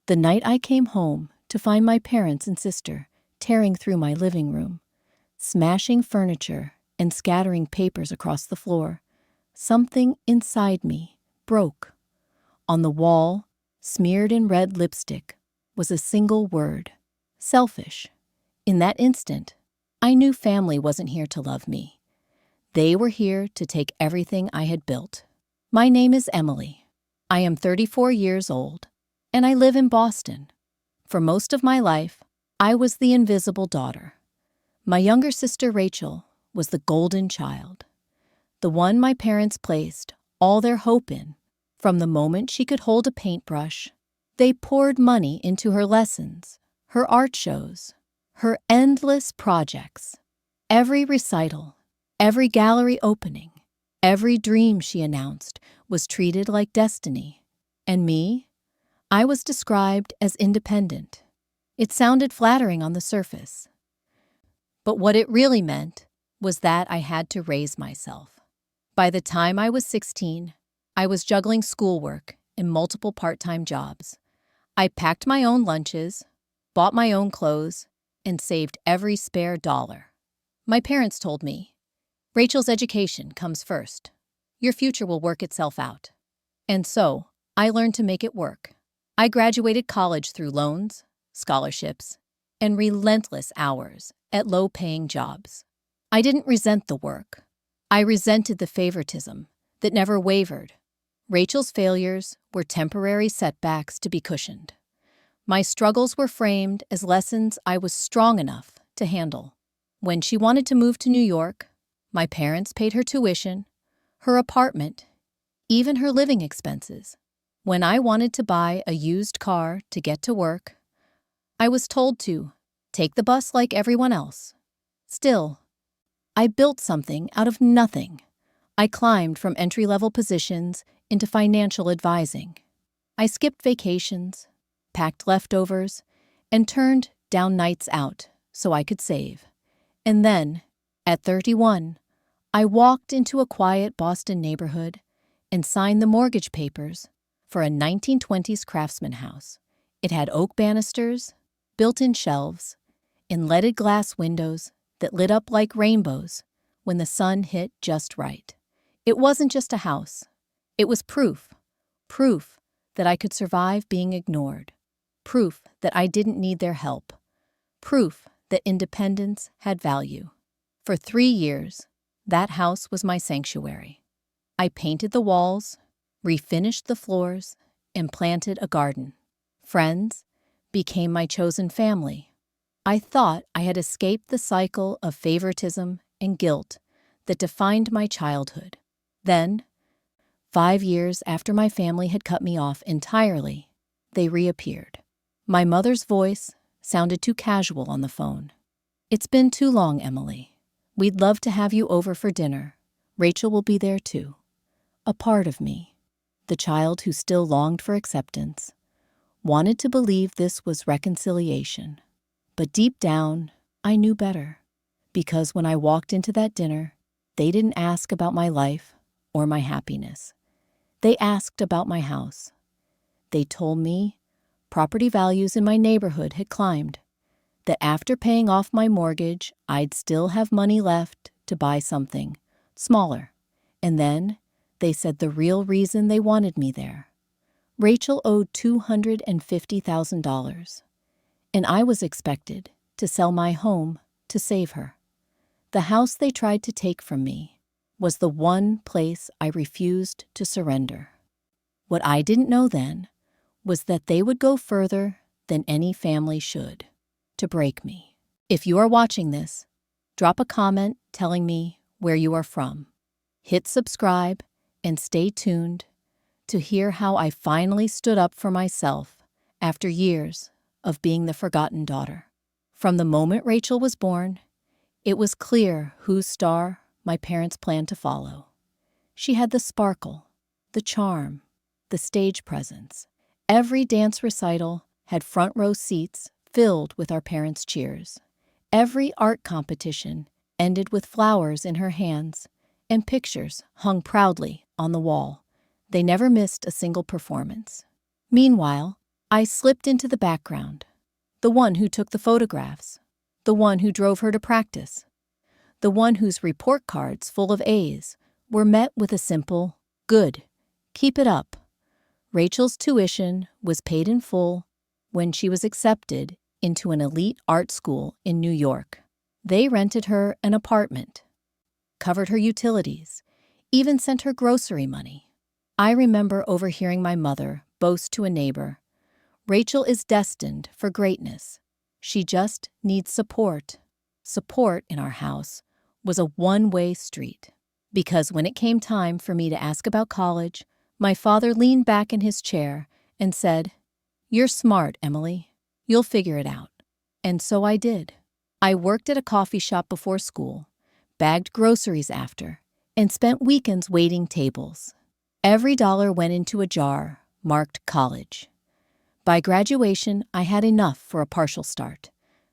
The night I came home to find my parents and sister tearing through my living room, smashing furniture and scattering papers across the floor, something inside me broke. On the wall, smeared in red lipstick, was a single word: selfish. In that instant, I knew family wasn't here to love me. They were here to take everything I had built. My name is Emily. I am 34 years old, and I live in Boston. For most of my life, I was the invisible daughter. My younger sister Rachel was the golden child, the one my parents placed all their hope in. From the moment she could hold a paintbrush, they poured money into her lessons, her art shows, her endless projects. Every recital, every gallery opening, every dream she announced was treated like destiny. And me? I was described as independent. It sounded flattering on the surface. But what it really meant was that I had to raise myself. By the time I was 16, I was juggling schoolwork and multiple part-time jobs. I packed my own lunches, bought my own clothes, and saved every spare dollar. My parents told me, "Rachel's education comes first. Your future will work itself out." And so, I learned to make it work. I graduated college through loans, scholarships, and relentless hours at low-paying jobs. I didn't resent the work. I resented the favoritism that never wavered. Rachel's failures were temporary setbacks to be cushioned. My struggles were framed as lessons I was strong enough to handle. When she wanted to move to New York, my parents paid her tuition, her apartment, even her living expenses. When I wanted to buy a used car to get to work, I was told to take the bus like everyone else. Still, I built something out of nothing. I climbed from entry-level positions into financial advising. I skipped vacations, packed leftovers, and turned down nights out so I could save. And then, at 31, I walked into a quiet Boston neighborhood and signed the mortgage papers for a 1920s craftsman house. It had oak banisters, built-in shelves, and leaded glass windows that lit up like rainbows when the sun hit just right. It wasn't just a house. It was proof that I could survive being ignored, proof that I didn't need their help, proof that independence had value. For 3 years, that house was my sanctuary. I painted the walls, refinished the floors, and planted a garden. Friends became my chosen family. I thought I had escaped the cycle of favoritism and guilt that defined my childhood. Then, 5 years after my family had cut me off entirely, they reappeared. My mother's voice sounded too casual on the phone. "It's been too long, Emily. We'd love to have you over for dinner. Rachel will be there too." A part of me, the child who still longed for acceptance, wanted to believe this was reconciliation. But deep down, I knew better. Because when I walked into that dinner, they didn't ask about my life or my happiness. They asked about my house. They told me property values in my neighborhood had climbed, that after paying off my mortgage, I'd still have money left to buy something smaller. And then they said the real reason they wanted me there. Rachel owed $250,000, and I was expected to sell my home to save her. The house they tried to take from me was the one place I refused to surrender. What I didn't know then was that they would go further than any family should, to break me. If you are watching this, drop a comment telling me where you are from. Hit subscribe and stay tuned to hear how I finally stood up for myself after years of being the forgotten daughter. From the moment Rachel was born, it was clear whose star my parents planned to follow. She had the sparkle, the charm, the stage presence. Every dance recital had front row seats filled with our parents' cheers. Every art competition ended with flowers in her hands and pictures hung proudly on the wall. They never missed a single performance. Meanwhile, I slipped into the background, the one who took the photographs, the one who drove her to practice, the one whose report cards full of A's were met with a simple, "Good, keep it up." Rachel's tuition was paid in full when she was accepted into an elite art school in New York. They rented her an apartment, covered her utilities, even sent her grocery money. I remember overhearing my mother boast to a neighbor, "Rachel is destined for greatness. She just needs support." Support in our house was a one-way street, because when it came time for me to ask about college, my father leaned back in his chair and said, "You're smart, Emily. You'll figure it out." And so I did. I worked at a coffee shop before school, bagged groceries after, and spent weekends waiting tables. Every dollar went into a jar marked college. By graduation, I had enough for a partial start.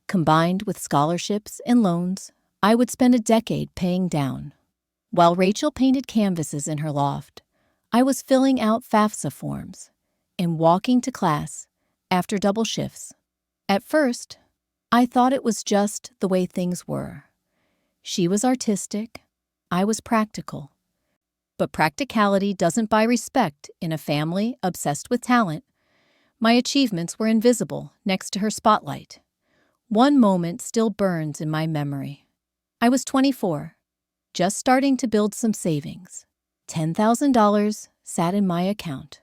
Combined with scholarships and loans, I would spend a decade paying down. While Rachel painted canvases in her loft, I was filling out FAFSA forms and walking to class after double shifts. At first, I thought it was just the way things were. She was artistic, I was practical. But practicality doesn't buy respect in a family obsessed with talent. My achievements were invisible next to her spotlight. One moment still burns in my memory. I was 24, just starting to build some savings. $10,000 sat in my account,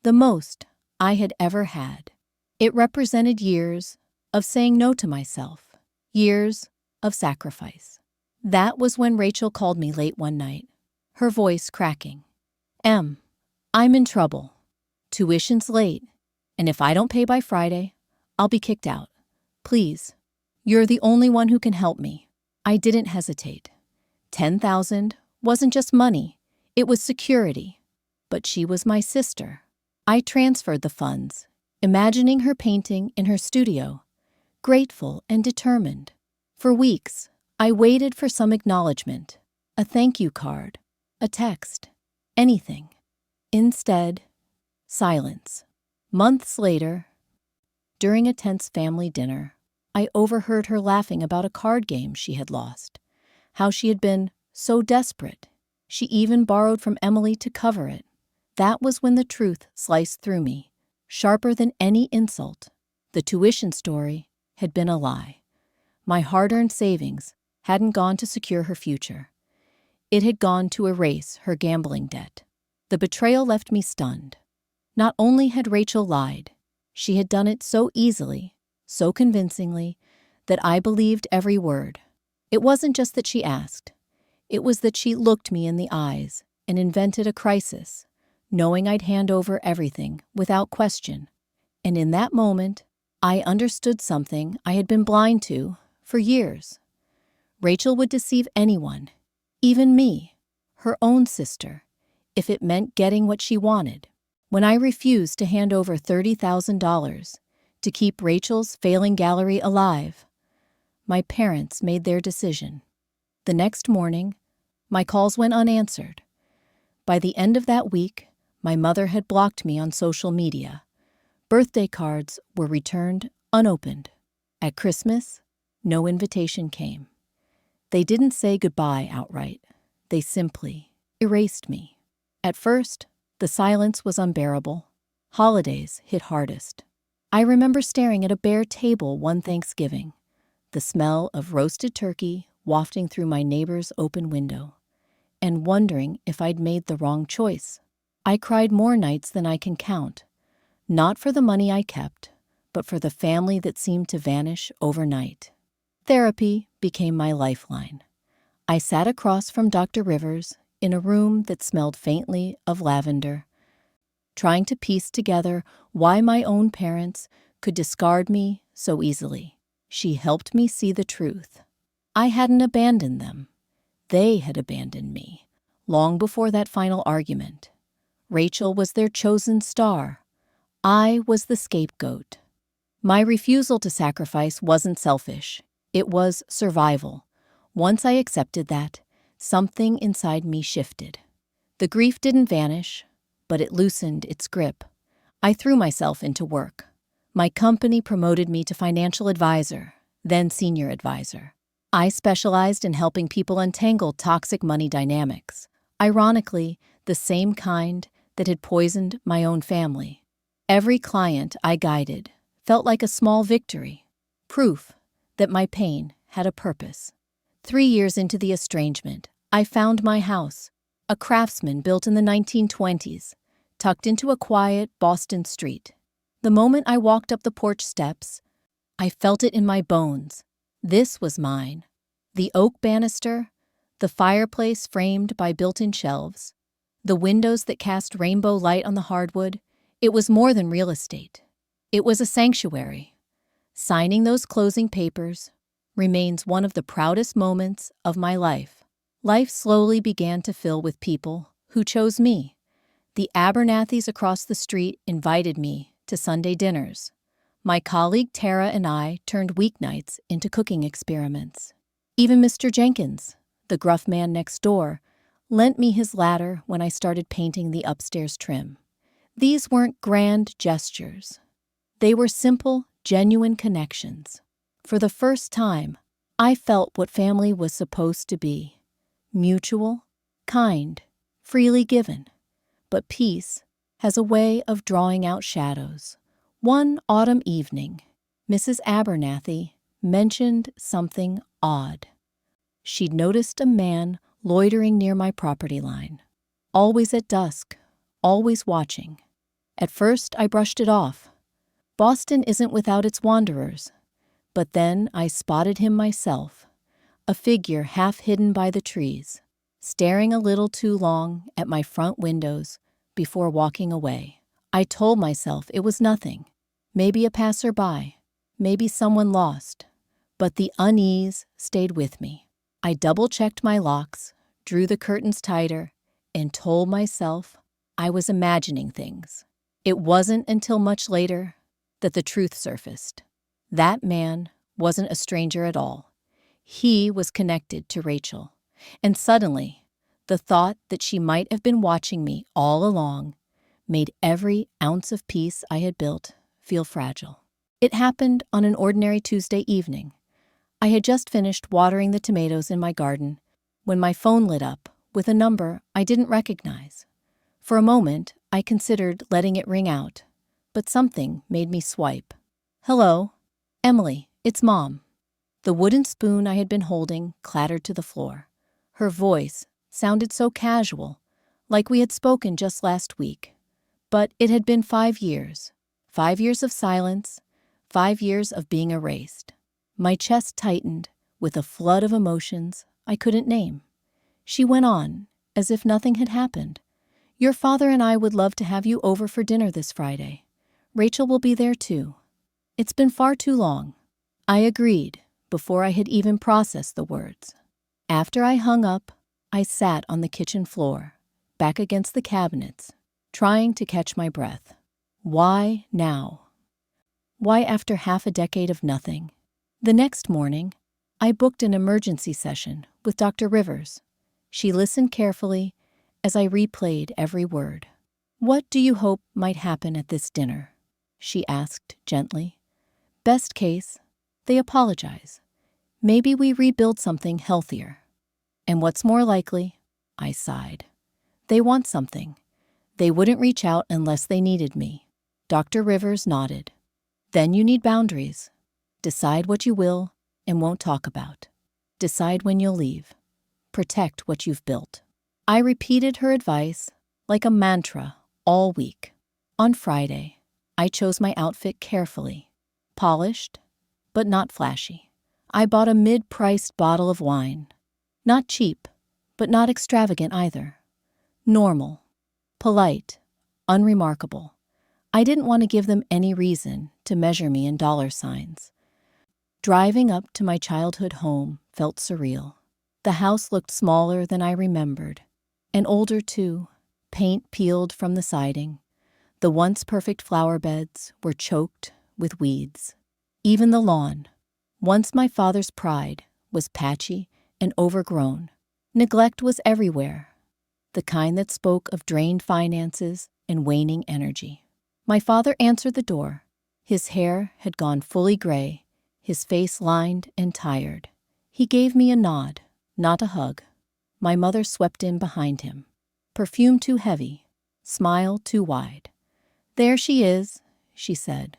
the most I had ever had. It represented years of saying no to myself, years of sacrifice. That was when Rachel called me late one night, her voice cracking. "Em, I'm in trouble. Tuition's late, and if I don't pay by Friday, I'll be kicked out. Please, you're the only one who can help me." I didn't hesitate. $10,000 wasn't just money, it was security. But she was my sister. I transferred the funds, imagining her painting in her studio, grateful and determined. For weeks, I waited for some acknowledgement, a thank you card, a text, anything. Instead, silence. Months later, during a tense family dinner, I overheard her laughing about a card game she had lost, how she had been so desperate. She even borrowed from Emily to cover it. That was when the truth sliced through me, sharper than any insult. The tuition story had been a lie. My hard-earned savings hadn't gone to secure her future. It had gone to erase her gambling debt. The betrayal left me stunned. Not only had Rachel lied, she had done it so easily, so convincingly, that I believed every word. It wasn't just that she asked. It was that she looked me in the eyes and invented a crisis, knowing I'd hand over everything without question. And in that moment, I understood something I had been blind to for years. Rachel would deceive anyone, even me, her own sister, if it meant getting what she wanted. When I refused to hand over $30,000 to keep Rachel's failing gallery alive, my parents made their decision. The next morning, my calls went unanswered. By the end of that week, my mother had blocked me on social media. Birthday cards were returned unopened. At Christmas, no invitation came. They didn't say goodbye outright. They simply erased me. At first, the silence was unbearable. Holidays hit hardest. I remember staring at a bare table one Thanksgiving, the smell of roasted turkey wafting through my neighbor's open window, and wondering if I'd made the wrong choice. I cried more nights than I can count, not for the money I kept, but for the family that seemed to vanish overnight. Therapy became my lifeline. I sat across from Dr. Rivers in a room that smelled faintly of lavender, trying to piece together why my own parents could discard me so easily. She helped me see the truth. I hadn't abandoned them. They had abandoned me, long before that final argument. Rachel was their chosen star. I was the scapegoat. My refusal to sacrifice wasn't selfish. It was survival. Once I accepted that, something inside me shifted. The grief didn't vanish, but it loosened its grip. I threw myself into work. My company promoted me to financial advisor, then senior advisor. I specialized in helping people untangle toxic money dynamics, ironically, the same kind that had poisoned my own family. Every client I guided felt like a small victory, proof that my pain had a purpose. 3 years into the estrangement, I found my house, a craftsman built in the 1920s, tucked into a quiet Boston street. The moment I walked up the porch steps, I felt it in my bones. This was mine. The oak banister, the fireplace framed by built-in shelves, the windows that cast rainbow light on the hardwood. It was more than real estate. It was a sanctuary. Signing those closing papers remains one of the proudest moments of my life. Life slowly began to fill with people who chose me. The Abernathys across the street invited me to Sunday dinners. My colleague Tara and I turned weeknights into cooking experiments. Even Mr. Jenkins, the gruff man next door, lent me his ladder when I started painting the upstairs trim. These weren't grand gestures. They were simple, genuine connections. For the first time, I felt what family was supposed to be: mutual, kind, freely given. But peace has a way of drawing out shadows. One autumn evening, Mrs. Abernathy mentioned something odd. She'd noticed a man loitering near my property line, always at dusk, always watching. At first, I brushed it off. Boston isn't without its wanderers. But then I spotted him myself, a figure half hidden by the trees, staring a little too long at my front windows before walking away. I told myself it was nothing, maybe a passerby, maybe someone lost, but the unease stayed with me. I double-checked my locks, drew the curtains tighter, and told myself I was imagining things. It wasn't until much later that the truth surfaced. That man wasn't a stranger at all. He was connected to Rachel. And suddenly, the thought that she might have been watching me all along made every ounce of peace I had built feel fragile. It happened on an ordinary Tuesday evening. I had just finished watering the tomatoes in my garden when my phone lit up with a number I didn't recognize. For a moment, I considered letting it ring out, but something made me swipe. "Hello, Emily, it's Mom." The wooden spoon I had been holding clattered to the floor. Her voice sounded so casual, like we had spoken just last week. But it had been 5 years. 5 years of silence, 5 years of being erased. My chest tightened with a flood of emotions I couldn't name. She went on, as if nothing had happened. "Your father and I would love to have you over for dinner this Friday. Rachel will be there too. It's been far too long." I agreed before I had even processed the words. After I hung up, I sat on the kitchen floor, back against the cabinets, trying to catch my breath. Why now? Why after half a decade of nothing? The next morning, I booked an emergency session with Dr. Rivers. She listened carefully as I replayed every word. "What do you hope might happen at this dinner?" she asked gently. "Best case, they apologize. Maybe we rebuild something healthier. And what's more likely?" I sighed. "They want something. They wouldn't reach out unless they needed me." Dr. Rivers nodded. "Then you need boundaries. Decide what you will and won't talk about. Decide when you'll leave. Protect what you've built." I repeated her advice like a mantra all week. On Friday, I chose my outfit carefully. Polished, but not flashy. I bought a mid-priced bottle of wine. Not cheap, but not extravagant either. Normal, polite, unremarkable. I didn't want to give them any reason to measure me in dollar signs. Driving up to my childhood home felt surreal. The house looked smaller than I remembered, and older too, paint peeled from the siding. The once perfect flower beds were choked with weeds. Even the lawn, once my father's pride, was patchy and overgrown. Neglect was everywhere, the kind that spoke of drained finances and waning energy. My father answered the door, His hair had gone fully gray, his face lined and tired. He gave me a nod, not a hug. My mother swept in behind him. Perfume too heavy, smile too wide. "There she is," she said,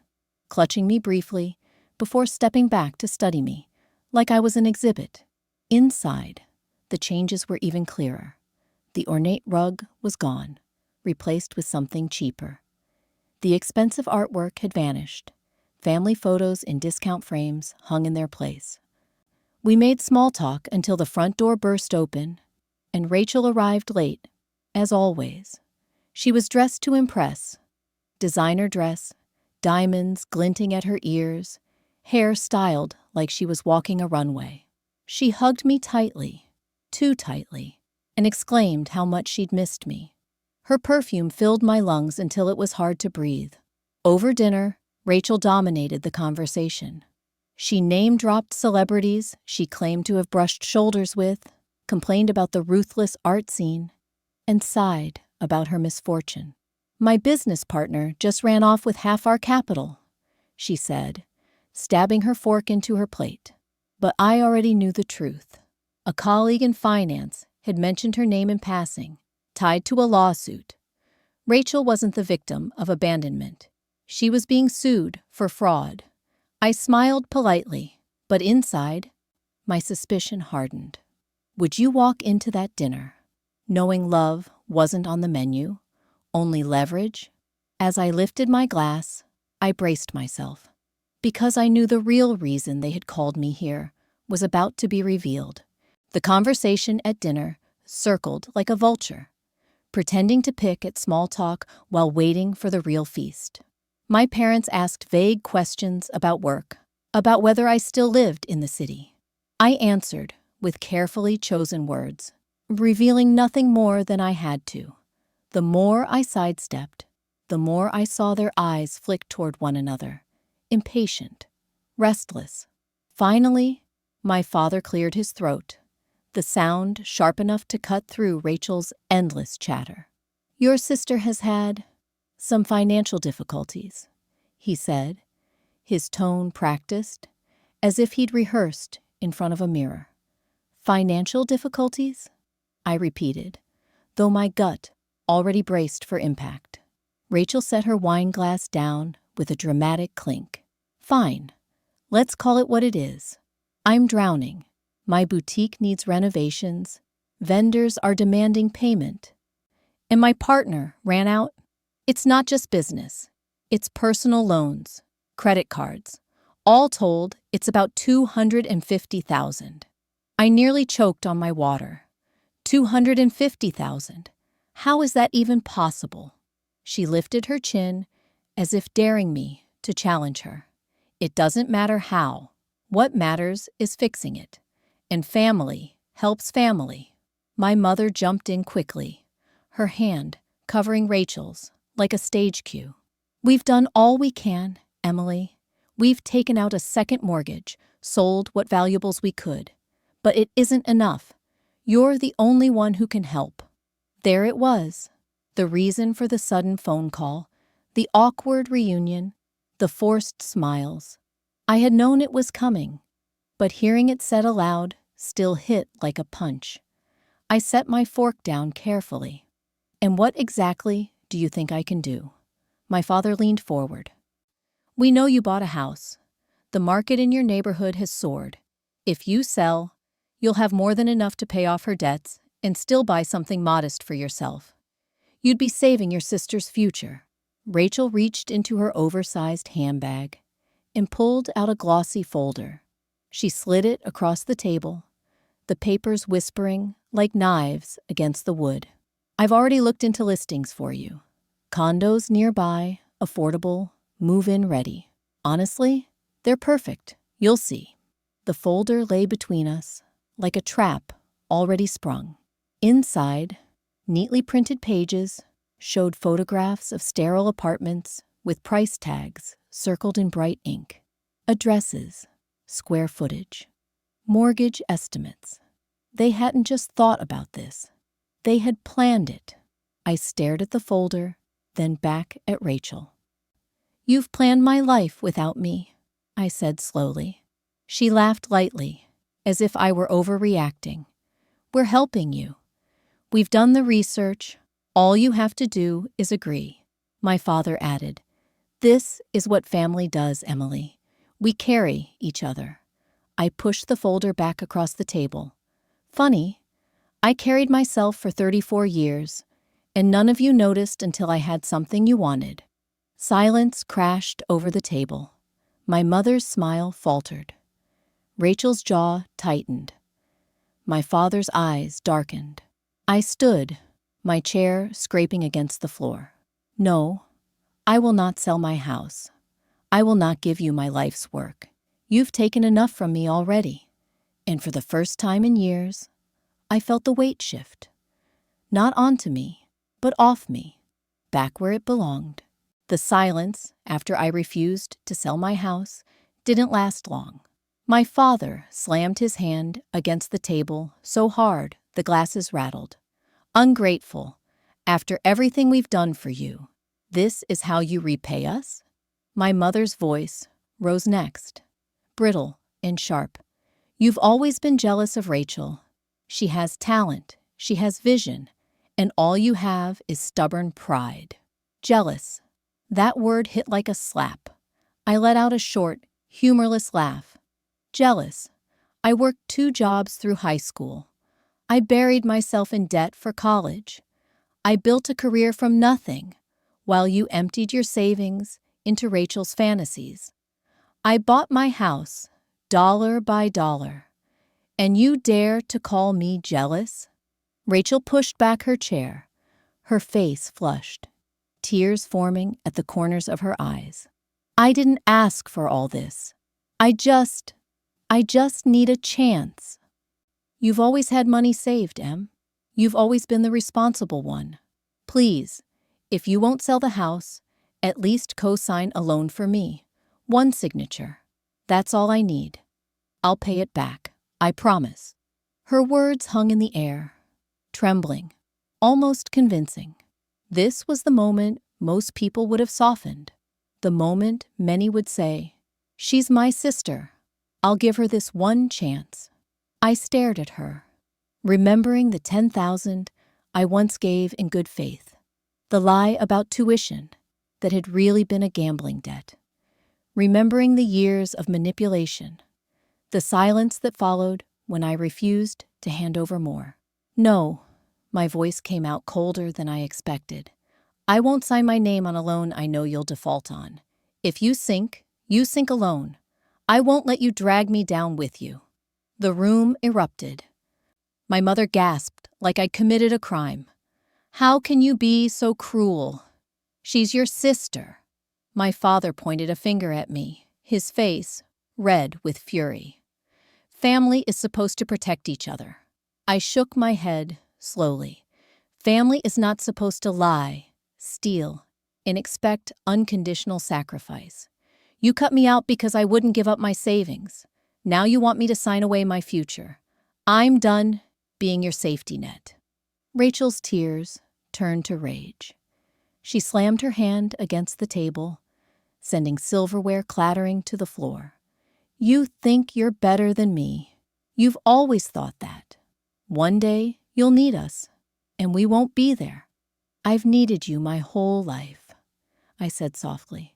clutching me briefly before stepping back to study me, like I was an exhibit. Inside, the changes were even clearer. The ornate rug was gone, replaced with something cheaper. The expensive artwork had vanished. Family photos in discount frames hung in their place. We made small talk until the front door burst open, and Rachel arrived late, as always. She was dressed to impress. Designer dress, diamonds glinting at her ears, hair styled like she was walking a runway. She hugged me tightly, too tightly, and exclaimed how much she'd missed me. Her perfume filled my lungs until it was hard to breathe. Over dinner, Rachel dominated the conversation. She name-dropped celebrities she claimed to have brushed shoulders with, complained about the ruthless art scene, and sighed about her misfortune. "My business partner just ran off with half our capital," she said, stabbing her fork into her plate. But I already knew the truth. A colleague in finance had mentioned her name in passing, tied to a lawsuit. Rachel wasn't the victim of abandonment. She was being sued for fraud. I smiled politely, but inside, my suspicion hardened. Would you walk into that dinner, knowing love wasn't on the menu, only leverage? As I lifted my glass, I braced myself, because I knew the real reason they had called me here was about to be revealed. The conversation at dinner circled like a vulture, pretending to pick at small talk while waiting for the real feast. My parents asked vague questions about work, about whether I still lived in the city. I answered with carefully chosen words, revealing nothing more than I had to. The more I sidestepped, the more I saw their eyes flick toward one another, impatient, restless. Finally, my father cleared his throat, the sound sharp enough to cut through Rachel's endless chatter. "Your sister has had some financial difficulties," he said, his tone practiced, as if he'd rehearsed in front of a mirror. "Financial difficulties?" I repeated, though my gut already braced for impact. Rachel set her wine glass down with a dramatic clink. "Fine. Let's call it what it is. I'm drowning. My boutique needs renovations. Vendors are demanding payment. And my partner ran out. It's not just business. It's personal loans, credit cards. All told, it's about $250,000. I nearly choked on my water. $250,000. How is that even possible?" She lifted her chin as if daring me to challenge her. "It doesn't matter how. What matters is fixing it. And family helps family." My mother jumped in quickly, her hand covering Rachel's like a stage cue. "We've done all we can, Emily. We've taken out a second mortgage, sold what valuables we could. But it isn't enough. You're the only one who can help." There it was, the reason for the sudden phone call, the awkward reunion, the forced smiles. I had known it was coming, but hearing it said aloud still hit like a punch. I set my fork down carefully. "And what exactly do you think I can do?" My father leaned forward. "We know you bought a house. The market in your neighborhood has soared. If you sell, you'll have more than enough to pay off her debts and still buy something modest for yourself. You'd be saving your sister's future." Rachel reached into her oversized handbag and pulled out a glossy folder. She slid it across the table, the papers whispering like knives against the wood. "I've already looked into listings for you. Condos nearby, affordable, move-in ready. Honestly, they're perfect. You'll see." The folder lay between us, like a trap already sprung. Inside, neatly printed pages showed photographs of sterile apartments with price tags circled in bright ink, addresses, square footage, mortgage estimates. They hadn't just thought about this. They had planned it. I stared at the folder, then back at Rachel. You've planned my life without me, I said slowly. She laughed lightly, as if I were overreacting. We're helping you. We've done the research. All you have to do is agree. My father added, This is what family does, Emily. We carry each other. I pushed the folder back across the table. Funny, I carried myself for 34 years, and none of you noticed until I had something you wanted. Silence crashed over the table. My mother's smile faltered. Rachel's jaw tightened. My father's eyes darkened. I stood, my chair scraping against the floor. No, I will not sell my house. I will not give you my life's work. You've taken enough from me already. And for the first time in years, I felt the weight shift. Not onto me, but off me, back where it belonged. The silence, after I refused to sell my house, didn't last long. My father slammed his hand against the table so hard the glasses rattled. Ungrateful, after everything we've done for you, this is how you repay us? My mother's voice rose next, brittle and sharp. You've always been jealous of Rachel. She has talent, she has vision, and all you have is stubborn pride. Jealous. That word hit like a slap. I let out a short, humorless laugh. Jealous. I worked 2 jobs through high school. I buried myself in debt for college. I built a career from nothing, while you emptied your savings into Rachel's fantasies. I bought my house, dollar by dollar. And you dare to call me jealous? Rachel pushed back her chair, her face flushed, tears forming at the corners of her eyes. I didn't ask for all this. I just need a chance. You've always had money saved, Em. You've always been the responsible one. Please, if you won't sell the house, at least co-sign a loan for me. 1 signature. That's all I need. I'll pay it back. I promise. Her words hung in the air, trembling, almost convincing. This was the moment most people would have softened. The moment many would say, She's my sister. I'll give her this 1 chance. I stared at her, remembering the $10,000 I once gave in good faith. The lie about tuition that had really been a gambling debt. Remembering the years of manipulation. The silence that followed when I refused to hand over more. No, my voice came out colder than I expected. I won't sign my name on a loan I know you'll default on. If you sink alone. I won't let you drag me down with you. The room erupted. My mother gasped like I'd committed a crime. How can you be so cruel? She's your sister. My father pointed a finger at me, his face red with fury. Family is supposed to protect each other. I shook my head slowly. Family is not supposed to lie, steal, and expect unconditional sacrifice. You cut me out because I wouldn't give up my savings. Now you want me to sign away my future. I'm done being your safety net. Rachel's tears turned to rage. She slammed her hand against the table, sending silverware clattering to the floor. You think you're better than me. You've always thought that. One day you'll need us, and we won't be there. I've needed you my whole life, I said softly,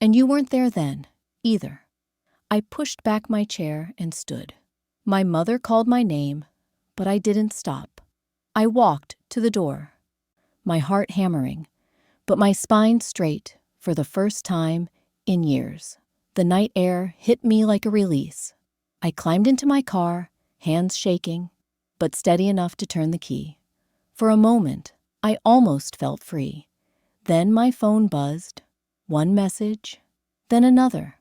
and you weren't there then, either. I pushed back my chair and stood. My mother called my name, but I didn't stop. I walked to the door, my heart hammering, but my spine straight for the first time in years. The night air hit me like a release. I climbed into my car, hands shaking, but steady enough to turn the key. For a moment, I almost felt free. Then my phone buzzed, 1 message, then another.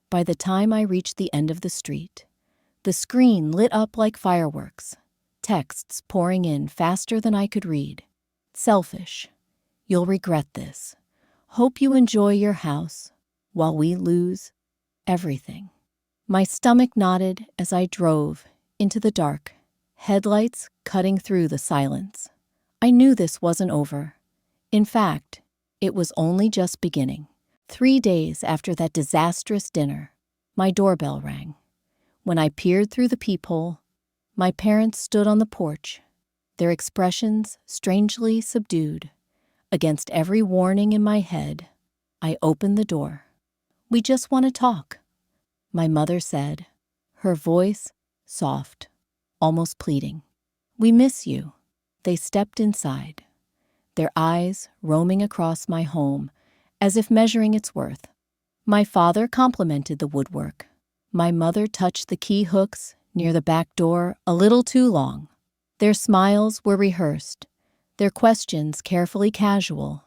By the time I reached the end of the street, the screen lit up like fireworks, texts pouring in faster than I could read. Selfish. You'll regret this. Hope you enjoy your house while we lose everything. My stomach knotted as I drove into the dark, headlights cutting through the silence. I knew this wasn't over. In fact, it was only just beginning. 3 days after that disastrous dinner, my doorbell rang. When I peered through the peephole, my parents stood on the porch, their expressions strangely subdued. Against every warning in my head, I opened the door. "We just want to talk," my mother said, her voice soft, almost pleading. "We miss you." They stepped inside, their eyes roaming across my home as if measuring its worth. My father complimented the woodwork. My mother touched the key hooks near the back door a little too long. Their smiles were rehearsed, their questions carefully casual.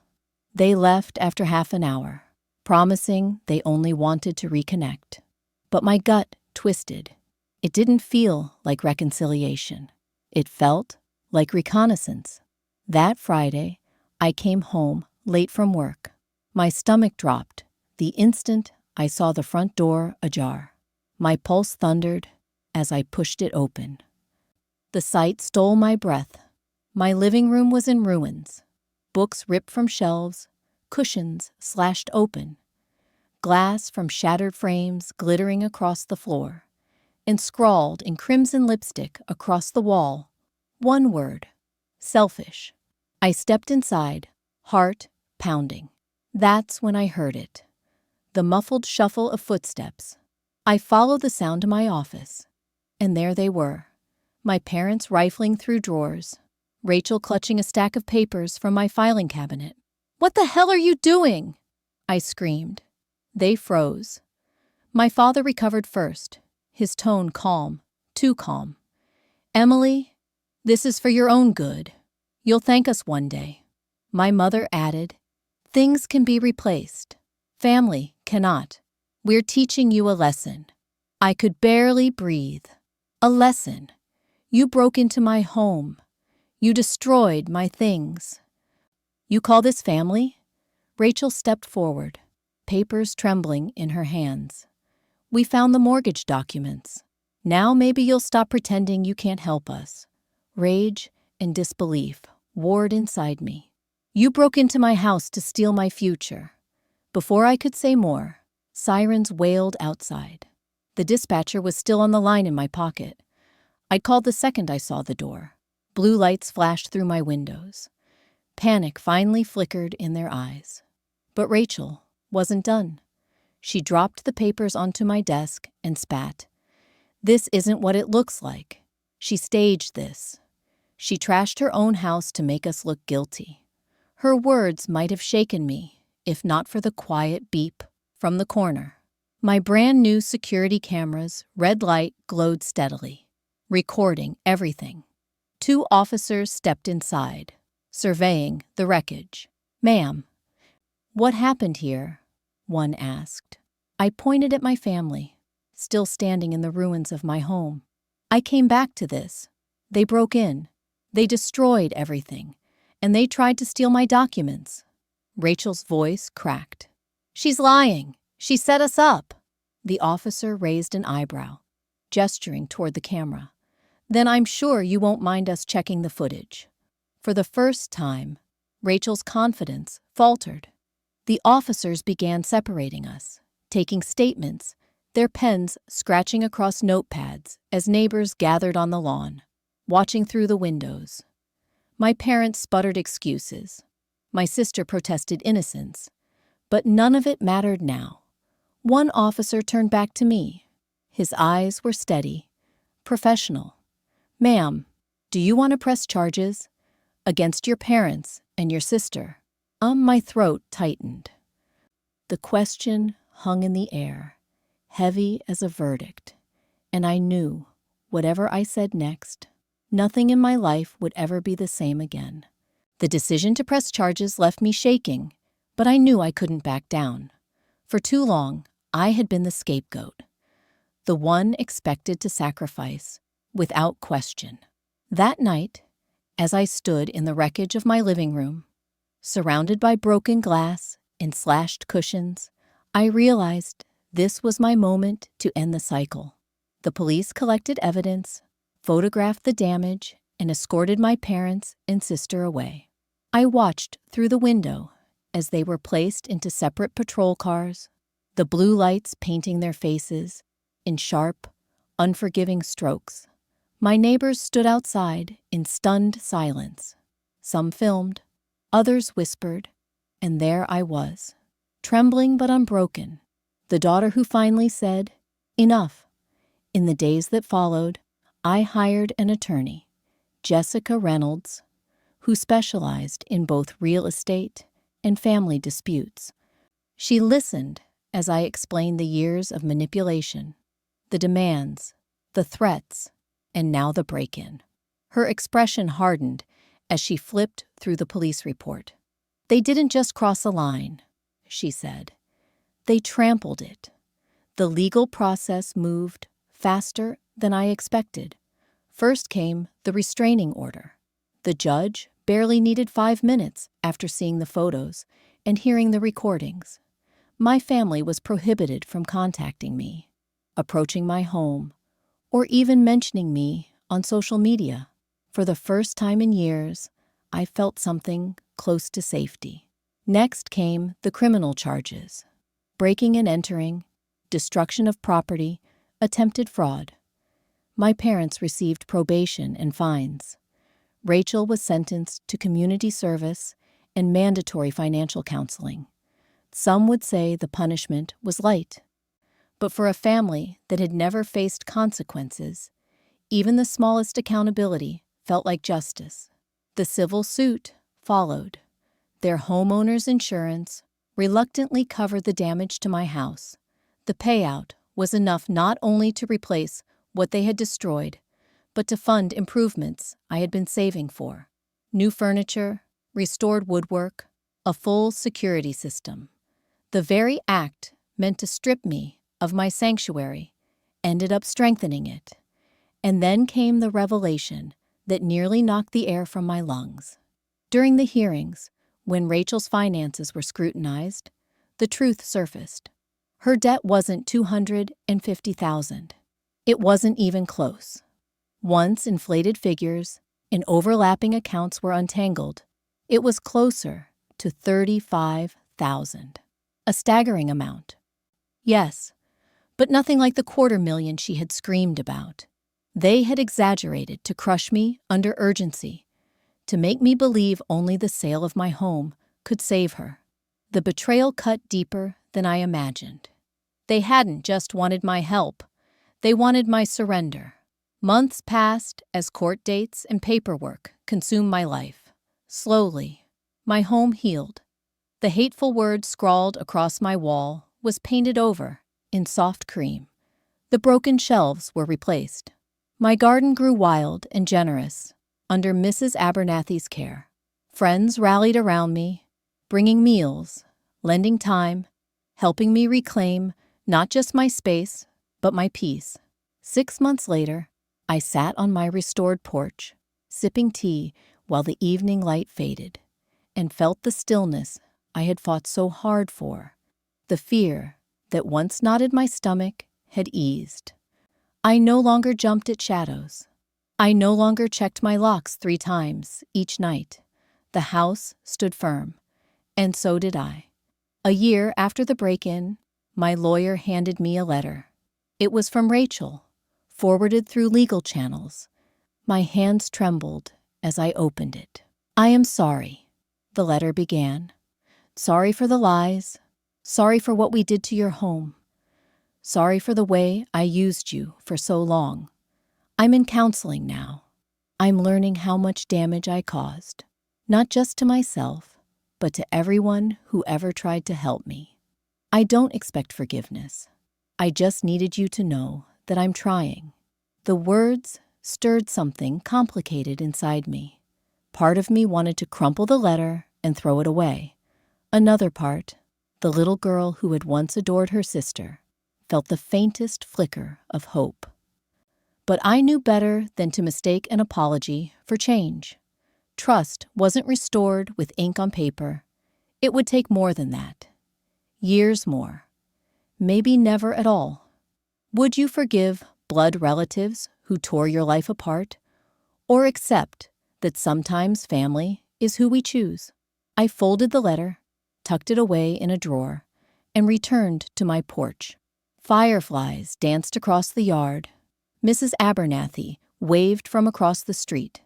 They left after half an hour, promising they only wanted to reconnect. But my gut twisted. It didn't feel like reconciliation. It felt like reconnaissance. That Friday, I came home late from work. My stomach dropped the instant I saw the front door ajar. My pulse thundered as I pushed it open. The sight stole my breath. My living room was in ruins. Books ripped from shelves, cushions slashed open, glass from shattered frames glittering across the floor, and scrawled in crimson lipstick across the wall, one word: selfish. I stepped inside, heart pounding. That's when I heard it. The muffled shuffle of footsteps. I followed the sound to my office, and there they were, my parents rifling through drawers, Rachel clutching a stack of papers from my filing cabinet. "What the hell are you doing?" I screamed. They froze. My father recovered first, his tone calm, too calm. "Emily, this is for your own good. You'll thank us one day." My mother added, "Things can be replaced. Family cannot. We're teaching you a lesson." I could barely breathe. A lesson. You broke into my home. You destroyed my things. "You call this family?" Rachel stepped forward, papers trembling in her hands. "We found the mortgage documents. Now maybe you'll stop pretending you can't help us." Rage and disbelief warred inside me. "You broke into my house to steal my future." Before I could say more, sirens wailed outside. The dispatcher was still on the line in my pocket. I called the second I saw the door. Blue lights flashed through my windows. Panic finally flickered in their eyes. But Rachel wasn't done. She dropped the papers onto my desk and spat. "This isn't what it looks like. She staged this. She trashed her own house to make us look guilty." Her words might have shaken me, if not for the quiet beep from the corner. My brand new security camera's red light glowed steadily, recording everything. 2 officers stepped inside, surveying the wreckage. "Ma'am, what happened here?" one asked. I pointed at my family, still standing in the ruins of my home. "I came back to this. They broke in. They destroyed everything, and they tried to steal my documents." Rachel's voice cracked. "She's lying. She set us up." The officer raised an eyebrow, gesturing toward the camera. "Then I'm sure you won't mind us checking the footage." For the first time, Rachel's confidence faltered. The officers began separating us, taking statements, their pens scratching across notepads as neighbors gathered on the lawn, watching through the windows. My parents sputtered excuses. My sister protested innocence. But none of it mattered now. One officer turned back to me. His eyes were steady, professional. "Ma'am, do you want to press charges against your parents and your sister?" My throat tightened. The question hung in the air, heavy as a verdict, and I knew, whatever I said next, nothing in my life would ever be the same again. The decision to press charges left me shaking, but I knew I couldn't back down. For too long, I had been the scapegoat, the one expected to sacrifice without question. That night, as I stood in the wreckage of my living room, surrounded by broken glass and slashed cushions, I realized this was my moment to end the cycle. The police collected evidence, photographed the damage, and escorted my parents and sister away. I watched through the window as they were placed into separate patrol cars, the blue lights painting their faces in sharp, unforgiving strokes. My neighbors stood outside in stunned silence. Some filmed, others whispered, and there I was, trembling but unbroken, the daughter who finally said, "Enough." In the days that followed, I hired an attorney, Jessica Reynolds, who specialized in both real estate and family disputes. She listened as I explained the years of manipulation, the demands, the threats, and now the break-in. Her expression hardened as she flipped through the police report. "They didn't just cross a line," she said. "They trampled it. The legal process moved faster than I expected. First came the restraining order. The judge barely needed 5 minutes after seeing the photos and hearing the recordings. My family was prohibited from contacting me, approaching my home, or even mentioning me on social media. For the first time in years, I felt something close to safety. Next came the criminal charges: breaking and entering, destruction of property, attempted fraud. My parents received probation and fines. Rachel was sentenced to community service and mandatory financial counseling. Some would say the punishment was light. But for a family that had never faced consequences, even the smallest accountability felt like justice. The civil suit followed. Their homeowner's insurance reluctantly covered the damage to my house. The payout was enough not only to replace what they had destroyed, but to fund improvements I had been saving for. New furniture, restored woodwork, a full security system. The very act meant to strip me of my sanctuary ended up strengthening it. And then came the revelation that nearly knocked the air from my lungs. During the hearings, when Rachel's finances were scrutinized, the truth surfaced. Her debt wasn't $250,000. It wasn't even close. Once inflated figures and overlapping accounts were untangled, it was closer to $35,000. A staggering amount. Yes, but nothing like the $250,000 she had screamed about. They had exaggerated to crush me under urgency, to make me believe only the sale of my home could save her. The betrayal cut deeper than I imagined. They hadn't just wanted my help, they wanted my surrender. Months passed as court dates and paperwork consumed my life. Slowly, my home healed. The hateful word scrawled across my wall was painted over in soft cream. The broken shelves were replaced. My garden grew wild and generous under Mrs. Abernathy's care. Friends rallied around me, bringing meals, lending time, helping me reclaim not just my space, but my peace. 6 months later, I sat on my restored porch, sipping tea while the evening light faded, and felt the stillness I had fought so hard for. The fear that once knotted my stomach had eased. I no longer jumped at shadows. I no longer checked my locks 3 times each night. The house stood firm, and so did I. A year after the break-in, my lawyer handed me a letter. It was from Rachel, forwarded through legal channels. My hands trembled as I opened it. "I am sorry," the letter began. "Sorry for the lies. Sorry for what we did to your home. Sorry for the way I used you for so long. I'm in counseling now. I'm learning how much damage I caused, not just to myself, but to everyone who ever tried to help me. I don't expect forgiveness. I just needed you to know that I'm trying." The words stirred something complicated inside me. Part of me wanted to crumple the letter and throw it away. Another part, the little girl who had once adored her sister, felt the faintest flicker of hope. But I knew better than to mistake an apology for change. Trust wasn't restored with ink on paper. It would take more than that. Years more. Maybe never at all. Would you forgive blood relatives who tore your life apart? Or accept that sometimes family is who we choose? I folded the letter, tucked it away in a drawer, and returned to my porch. Fireflies danced across the yard. Mrs. Abernathy waved from across the street.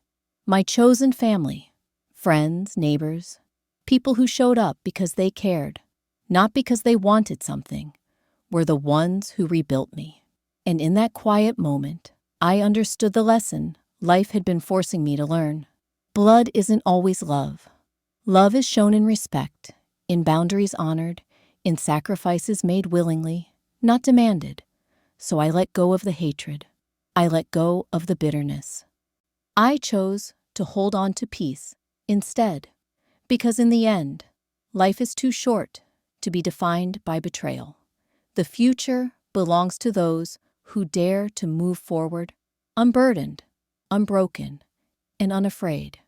My chosen family, friends, neighbors, people who showed up because they cared, not because they wanted something, were the ones who rebuilt me. And in that quiet moment, I understood the lesson life had been forcing me to learn. Blood isn't always love. Love is shown in respect, in boundaries honored, in sacrifices made willingly, not demanded. So I let go of the hatred. I let go of the bitterness. I chose to hold on to peace instead, because in the end, life is too short to be defined by betrayal. The future belongs to those who dare to move forward, unburdened, unbroken, and unafraid.